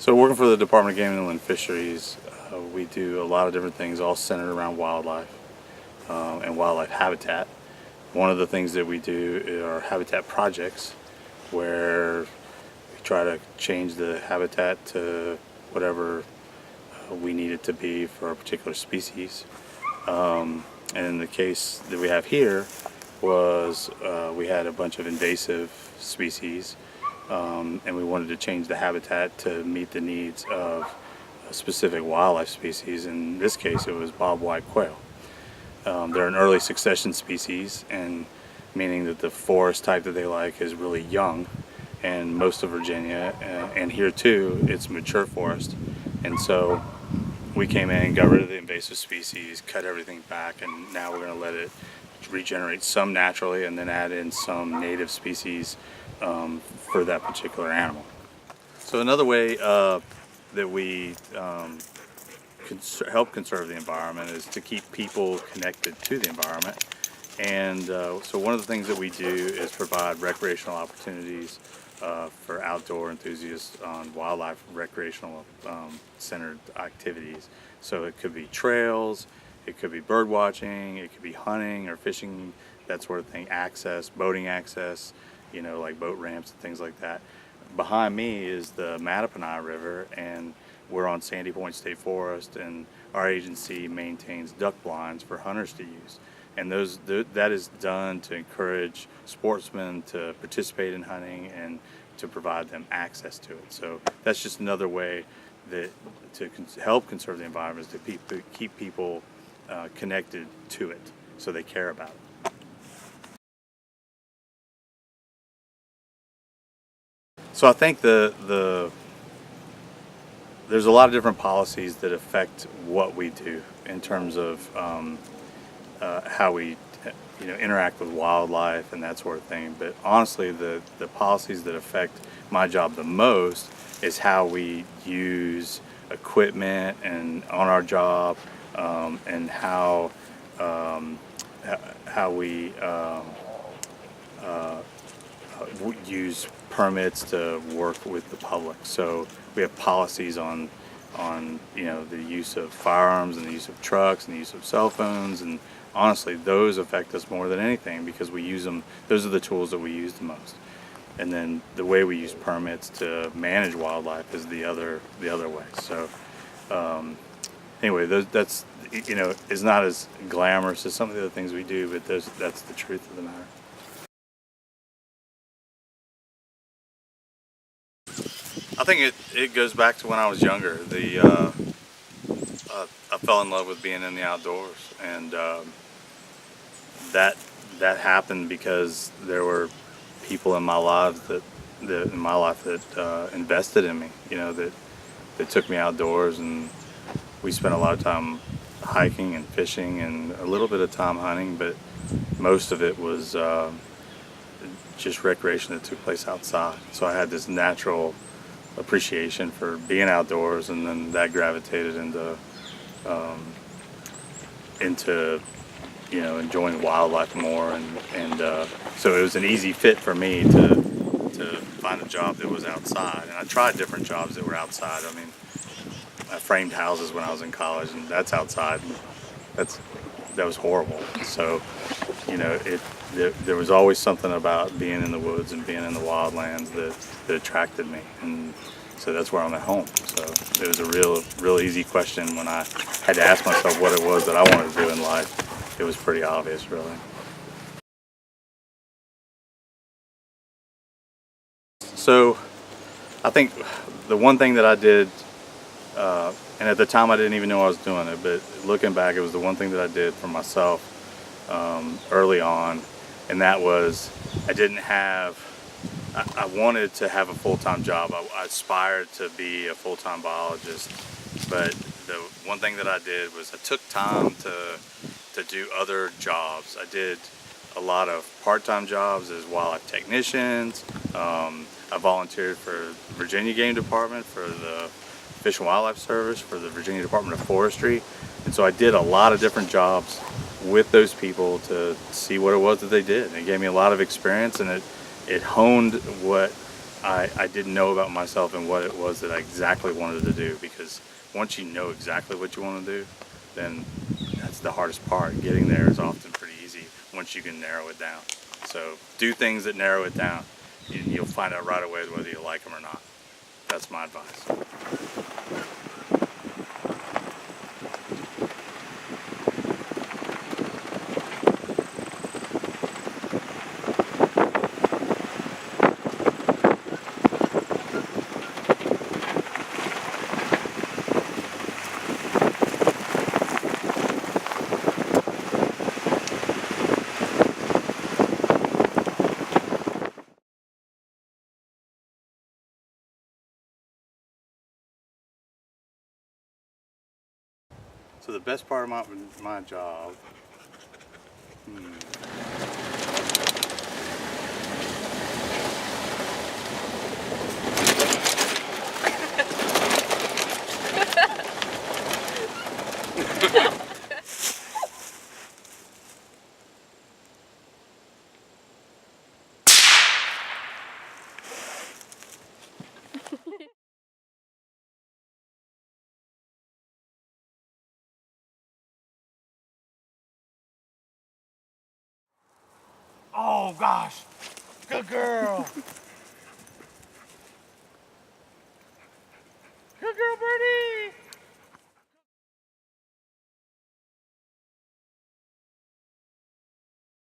So working for the Department of Game and Inland Fisheries, we do a lot of different things all centered around wildlife and wildlife habitat. One of the things that we do are habitat projects where we try to change the habitat to whatever we need it to be for a particular species. And in the case that we have here was we had a bunch of invasive species and we wanted to change the habitat to meet the needs of a specific wildlife species. In this case it was bobwhite quail. They're an early succession species, and meaning that the forest type that they like is really young, and most of Virginia and here too it's mature forest. And so we came in, got rid of the invasive species, cut everything back, and now we're going to let it regenerate some naturally and then add in some native species for that particular animal. So another way that we help conserve the environment is to keep people connected to the environment. And so one of the things that we do is provide recreational opportunities for outdoor enthusiasts on wildlife recreational centered activities. So it could be trails, it could be bird watching, it could be hunting or fishing, that sort of thing, access, boating access, like boat ramps and things like that. Behind me is the Mattaponi River, and we're on Sandy Point State Forest, and our agency maintains duck blinds for hunters to use. And that is done to encourage sportsmen to participate in hunting and to provide them access to it. So that's just another way that to help conserve the environment, is to keep people connected to it so they care about it. So I think there's a lot of different policies that affect what we do in terms of how we interact with wildlife and that sort of thing. But honestly, the policies that affect my job the most is how we use equipment and on our job, and how we use permits to work with the public. So we have policies on the use of firearms and the use of trucks and the use of cell phones, and honestly those affect us more than anything because we use them. Those are the tools that we use the most. And then the way we use permits to manage wildlife is the other way. So anyway, that's is not as glamorous as some of the other things we do, but that's the truth of the matter. I think it goes back to when I was younger. I fell in love with being in the outdoors, and that happened because there were people in my life that invested in me. That took me outdoors, and we spent a lot of time hiking and fishing and a little bit of time hunting, but most of it was just recreation that took place outside. So I had this natural appreciation for being outdoors, and then that gravitated into enjoying wildlife more, and so it was an easy fit for me to find a job that was outside. And I tried different jobs that were outside. I mean, I framed houses when I was in college, and that's outside, and that was horrible. So there was always something about being in the woods and being in the wildlands that attracted me, and so that's where I'm at home. So it was a real easy question when I had to ask myself what it was that I wanted to do in life. It was pretty obvious, really. So I think the one thing that I did, and at the time I didn't even know I was doing it, but looking back, it was the one thing that I did for myself early on, and that was I wanted to have a full-time job. I aspired to be a full-time biologist, but the one thing that I did was I took time to do other jobs. I did a lot of part-time jobs as wildlife technicians. I volunteered for the Virginia Game Department, for the Fish and Wildlife Service, for the Virginia Department of Forestry, and so I did a lot of different jobs with those people to see what it was that they did. And it gave me a lot of experience, and it honed what I didn't know about myself and what it was that I exactly wanted to do, because once you know exactly what you want to do, then that's the hardest part. Getting there is often pretty easy once you can narrow it down. So do things that narrow it down, and you'll find out right away whether you like them or not. That's my advice. So the best part of my job, Oh gosh, good girl.